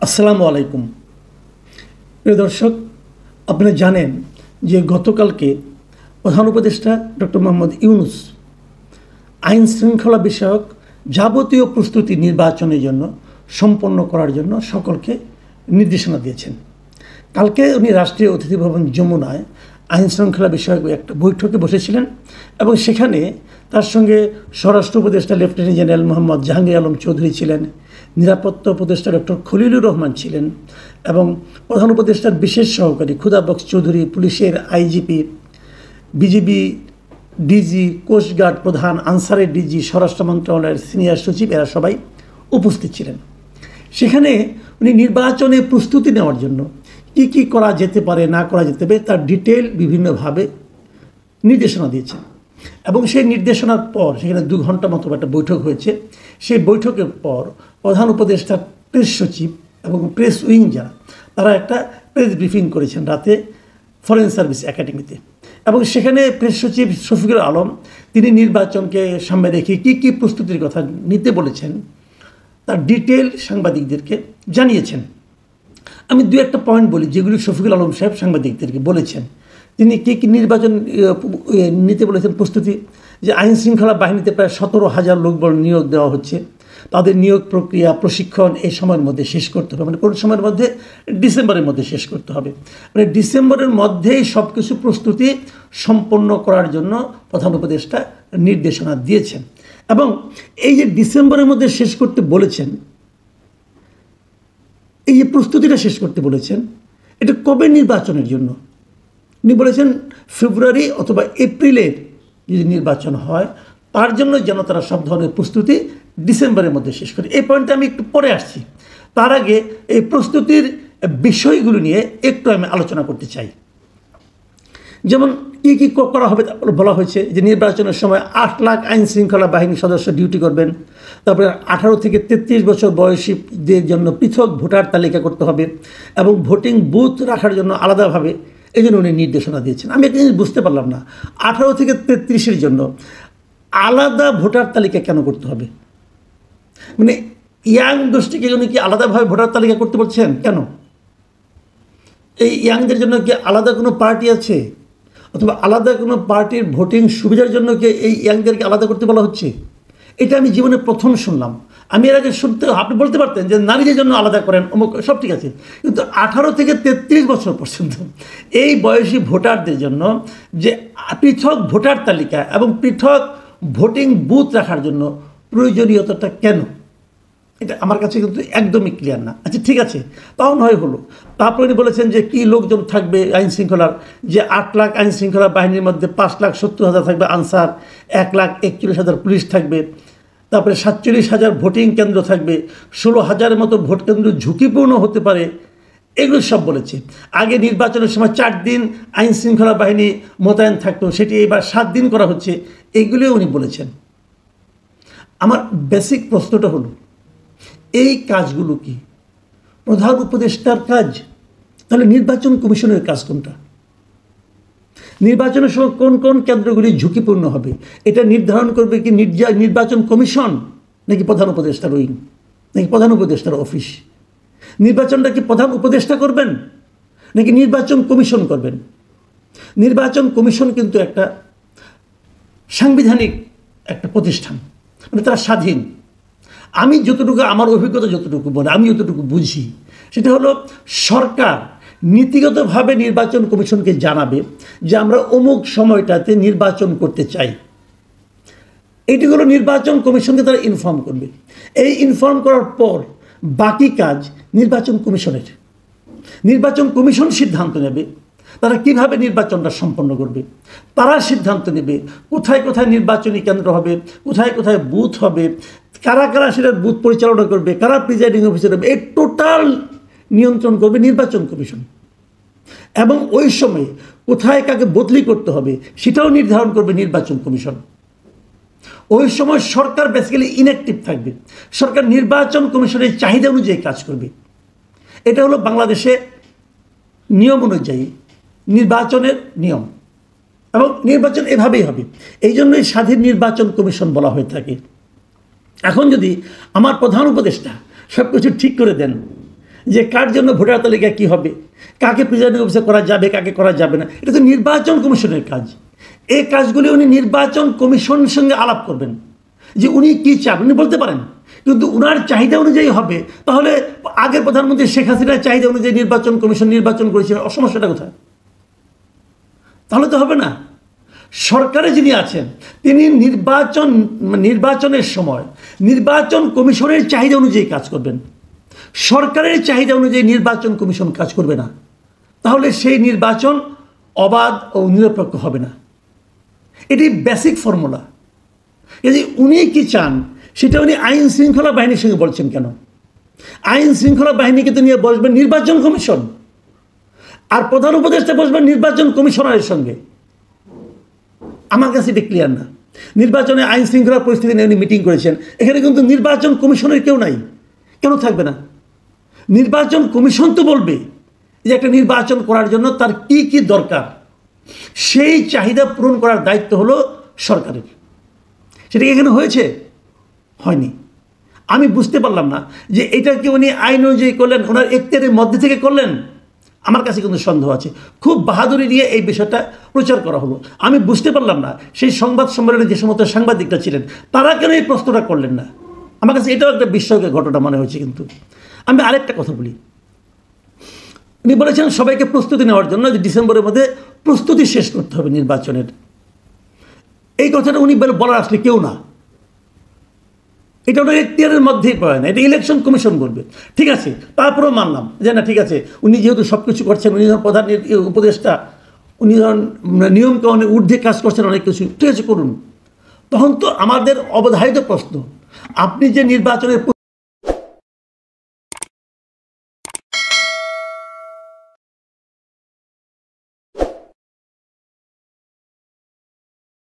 আসসালামু আলাইকুম। প্রিয় দর্শক, আপনারা জানেন যে গতকালকে প্রধান উপদেষ্টা ডক্টর মোহাম্মদ ইউনূস আইন শৃঙ্খলা বিষয়ক যাবতীয় প্রস্তুতি নির্বাচনের জন্য সম্পন্ন করার জন্য সকলকে নির্দেশনা দিয়েছেন। কালকে উনি রাষ্ট্রীয় অতিথি ভবন যমুনায় আইন শৃঙ্খলা বিষয়ক একটা বৈঠকে বসেছিলেন এবং সেখানে তার সঙ্গে স্বরাষ্ট্র উপদেষ্টা লেফটেন্যান্ট জেনারেল মোহাম্মদ জাহাঙ্গীর আলম চৌধুরী ছিলেন, নিরাপত্তা উপদেষ্টা ডক্টর খলিলুর রহমান ছিলেন এবং প্রধান উপদেষ্টার বিশেষ সহকারী খুদা বক্স চৌধুরী, পুলিশের আইজিপি, বিজিবি ডিজি, কোস্টগার্ড প্রধান, আনসারের ডিজি, স্বরাষ্ট্র মন্ত্রণালয়ের সিনিয়র সচিব, এরা সবাই উপস্থিত ছিলেন। সেখানে উনি নির্বাচনে প্রস্তুতি নেওয়ার জন্য কী কী করা যেতে পারে, না করা যেতে পারে, তার ডিটেল বিভিন্নভাবে নির্দেশনা দিয়েছেন এবং সেই নির্দেশনার পর সেখানে 2 ঘন্টা মতো একটা বৈঠক হয়েছে। সেই বৈঠকের পর প্রধান উপদেষ্টার প্রেস সচিব এবং প্রেস উইং যারা, তারা একটা প্রেস ব্রিফিং করেছেন রাতে ফরেন সার্ভিস একাডেমিতে এবং সেখানে প্রেস সচিব শফিকুল আলম তিনি নির্বাচনকে সামনে রেখে কী কী প্রস্তুতির কথা নিতে বলেছেন তার ডিটেল সাংবাদিকদেরকে জানিয়েছেন। আমি 2-1টা পয়েন্ট বলি যেগুলি শফিকুল আলম সাহেব সাংবাদিকদেরকে বলেছেন। তিনি কী নির্বাচন নিতে বলেছেন প্রস্তুতি, যে আইন শৃঙ্খলা বাহিনীতে প্রায় 17,000 লোকবল নিয়োগ দেওয়া হচ্ছে, তাদের নিয়োগ প্রক্রিয়া প্রশিক্ষণ এই সময়ের মধ্যে শেষ করতে হবে, মানে কোন সময়ের মধ্যে, ডিসেম্বরের মধ্যে শেষ করতে হবে, মানে ডিসেম্বরের মধ্যেই সব কিছু প্রস্তুতি সম্পন্ন করার জন্য প্রধান উপদেষ্টা নির্দেশনা দিয়েছেন। এবং এই যে ডিসেম্বরের মধ্যে শেষ করতে বলেছেন, এই যে প্রস্তুতিটা শেষ করতে বলেছেন, এটা কবে নির্বাচনের জন্য? উনি বলেছেন ফেব্রুয়ারি অথবা এপ্রিলের যদি নির্বাচন হয় তার জন্য যেন তারা সব ধরনের প্রস্তুতি ডিসেম্বরের মধ্যে শেষ করে। এই পয়েন্টটা আমি একটু পরে আসছি। তার আগে এই প্রস্তুতির বিষয়গুলো নিয়ে একটু আমি আলোচনা করতে চাই। যেমন কী কী করা হবে বলা হয়েছে যে নির্বাচনের সময় 8 লাখ আইন শৃঙ্খলা বাহিনীর সদস্য ডিউটি করবেন, তারপরে 18 থেকে 33 বছর বয়সীদের জন্য পৃথক ভোটার তালিকা করতে হবে এবং ভোটিং বুথ রাখার জন্য আলাদাভাবে, এই জন্য উনি নির্দেশনা দিয়েছেন। আমি একটা জিনিস বুঝতে পারলাম না, 18 থেকে 33-এর জন্য আলাদা ভোটার তালিকা কেন করতে হবে? মানে ইয়াং গোষ্ঠীকে উনি কি আলাদাভাবে ভোটার তালিকা করতে বলছেন কেন? এই ইয়াংদের জন্য কি আলাদা কোনো পার্টি আছে, অথবা আলাদা কোনো পার্টির ভোটিং সুবিধার জন্য কি এই ইয়াংদেরকে আলাদা করতে বলা হচ্ছে? এটা আমি জীবনে প্রথম শুনলাম। আমি এর আগে শুনতে, আপনি বলতে পারতেন যে নারীদের জন্য আলাদা করেন, অমুক, সব ঠিক আছে, কিন্তু 18 থেকে 33 বছর পর্যন্ত এই বয়সী ভোটারদের জন্য যে পৃথক ভোটার তালিকা এবং পৃথক ভোটিং বুথ রাখার জন্য প্রয়োজনীয়তাটা কেন, এটা আমার কাছে কিন্তু একদমই ক্লিয়ার না। আচ্ছা ঠিক আছে, তাও নয় হলো। তারপরে উনি বলেছেন যে কী লোকজন থাকবে আইন শৃঙ্খলার, যে 8 লাখ আইন শৃঙ্খলা বাহিনীর মধ্যে 5,70,000 থাকবে আনসার, 1,41,000 পুলিশ থাকবে, তারপরে 47,000 ভোটিং কেন্দ্র থাকবে, 16,000-এর মতো ভোট কেন্দ্র ঝুঁকিপূর্ণ হতে পারে, এগুলো সব বলেছে। আগে নির্বাচনের সময় 4 দিন আইন শৃঙ্খলা বাহিনী মোতায়েন থাকতো, সেটি এবার 7 দিন করা হচ্ছে, এইগুলিও উনি বলেছেন। আমার বেসিক প্রশ্নটা হলো, এই কাজগুলো কি প্রধান উপদেষ্টার কাজ? তাহলে নির্বাচন কমিশনের কাজ কোনটা? নির্বাচনের সময় কোন কোন কেন্দ্রগুলি ঝুঁকিপূর্ণ হবে এটা নির্ধারণ করবে কি নির্বাচন কমিশন, নাকি প্রধান উপদেষ্টার উইং, নাকি প্রধান উপদেষ্টার অফিস? নির্বাচনটা কি প্রধান উপদেষ্টা করবেন নাকি নির্বাচন কমিশন করবেন? নির্বাচন কমিশন কিন্তু একটা সাংবিধানিক একটা প্রতিষ্ঠান, মানে তারা স্বাধীন। আমি যতটুকু, আমার অভিজ্ঞতা যতটুকু বলে, আমি যতটুকু বুঝি, সেটা হলো সরকার নীতিগতভাবে নির্বাচন কমিশনকে জানাবে যে আমরা অমুক সময়টাতে নির্বাচন করতে চাই। এইটি হলো নির্বাচন কমিশনকে তারা ইনফর্ম করবে। এই ইনফর্ম করার পর বাকি কাজ নির্বাচন কমিশনের। নির্বাচন কমিশন সিদ্ধান্ত নেবে তারা কিভাবে নির্বাচনটা সম্পন্ন করবে। তারা সিদ্ধান্ত নেবে কোথায় কোথায় নির্বাচনী কেন্দ্র হবে, কোথায় কোথায় বুথ হবে, কারা কারা সেটার বুথ পরিচালনা করবে, কারা প্রিজাইডিং অফিসার হবে, এই টোটাল নিয়ন্ত্রণ করবে নির্বাচন কমিশন। এবং ওই সময়ে কোথায় কাকে বদলি করতে হবে সেটাও নির্ধারণ করবে নির্বাচন কমিশন। ওই সময় সরকার বেসিক্যালি ইনঅ্যাক্টিভ থাকবে, সরকার নির্বাচন কমিশনের চাহিদা অনুযায়ী কাজ করবে। এটা হলো বাংলাদেশে নিয়ম অনুযায়ী নির্বাচনের নিয়ম, এবং নির্বাচন এভাবেই হবে। এই জন্যই স্বাধীন নির্বাচন কমিশন বলা হয়ে থাকে। এখন যদি আমার প্রধান উপদেষ্টা সব কিছু ঠিক করে দেন, যে কার জন্য ভোটার তালিকা কী হবে, কাকে প্রিজাইডিং অফিসার করা যাবে, কাকে করা যাবে না, এটা তো নির্বাচন কমিশনের কাজ। এই কাজগুলি উনি নির্বাচন কমিশনের সঙ্গে আলাপ করবেন যে উনি কী চান, উনি বলতে পারেন, কিন্তু উনার চাহিদা অনুযায়ী হবে। তাহলে আগের প্রধানমন্ত্রী শেখ হাসিনার চাহিদা অনুযায়ী নির্বাচন কমিশন নির্বাচন করেছিলেন, সমস্যাটা কোথায়? তাহলে তো হবে না। সরকারে যিনি আছেন তিনি নির্বাচনের সময় নির্বাচন কমিশনের চাহিদা অনুযায়ী কাজ করবেন, সরকারের চাহিদা অনুযায়ী নির্বাচন কমিশন কাজ করবে না। তাহলে সেই নির্বাচন অবাধ ও নিরপেক্ষ হবে না। এটি বেসিক ফর্মুলা। যদি উনি কি চান সেটা উনি আইন শৃঙ্খলা বাহিনীর সঙ্গে বলছেন কেন? আইন শৃঙ্খলা বাহিনীকে তো নিয়ে বসবেন নির্বাচন কমিশন, আর প্রধান উপদেষ্টা বসবেন নির্বাচন কমিশনারের সঙ্গে। আমার কাছে এটা ক্লিয়ার না। নির্বাচনে আইন শৃঙ্খলা পরিস্থিতি নিয়ে উনি মিটিং করেছেন, এখানে কিন্তু নির্বাচন কমিশনের কেউ নাই। কেন থাকবে না? নির্বাচন কমিশন তো বলবে যে একটা নির্বাচন করার জন্য তার কি কি দরকার, সেই চাহিদা পূরণ করার দায়িত্ব হলো সরকারের। সেটা কি এখানে হয়েছে? হয়নি। আমি বুঝতে পারলাম না যে এটা কি উনি আইন অনুযায়ী করলেন, ওনার এখতিয়ারের মধ্যে থেকে করলেন। আমার কাছে কিন্তু সন্দেহ আছে। খুব বাহাদুরি নিয়ে এই বিষয়টা প্রচার করা হলো। আমি বুঝতে পারলাম না সেই সংবাদ সম্মেলনে যে সমস্ত সাংবাদিকরা ছিলেন তারা কেন এই প্রশ্নটা করলেন না। আমার কাছে এটাও একটা বিস্ময়কর ঘটনা মনে হয়েছে। কিন্তু আমি আরেকটা কথা বলি, উনি বলেছেন সবাইকে প্রস্তুতি নেওয়ার জন্য যে ডিসেম্বরের মধ্যে প্রস্তুতি শেষ করতে হবে নির্বাচনের। এই কথাটা উনি বলার আসলে কেউ না, এটা ওনার এখতিয়ারের মধ্যেই পড়ে না, এটা ইলেকশন কমিশন করবে। ঠিক আছে, তারপরেও মানলাম যে না ঠিক আছে, উনি যেহেতু সব কিছু করছেন, উনি যখন প্রধান উপদেষ্টা, উনি যখন নিয়মকানুনের ঊর্ধ্বে কাজ করছেন অনেক কিছু, ঠিক আছে করুন। তখন তো আমাদের অবধারিত প্রশ্ন, আপনি যে নির্বাচনের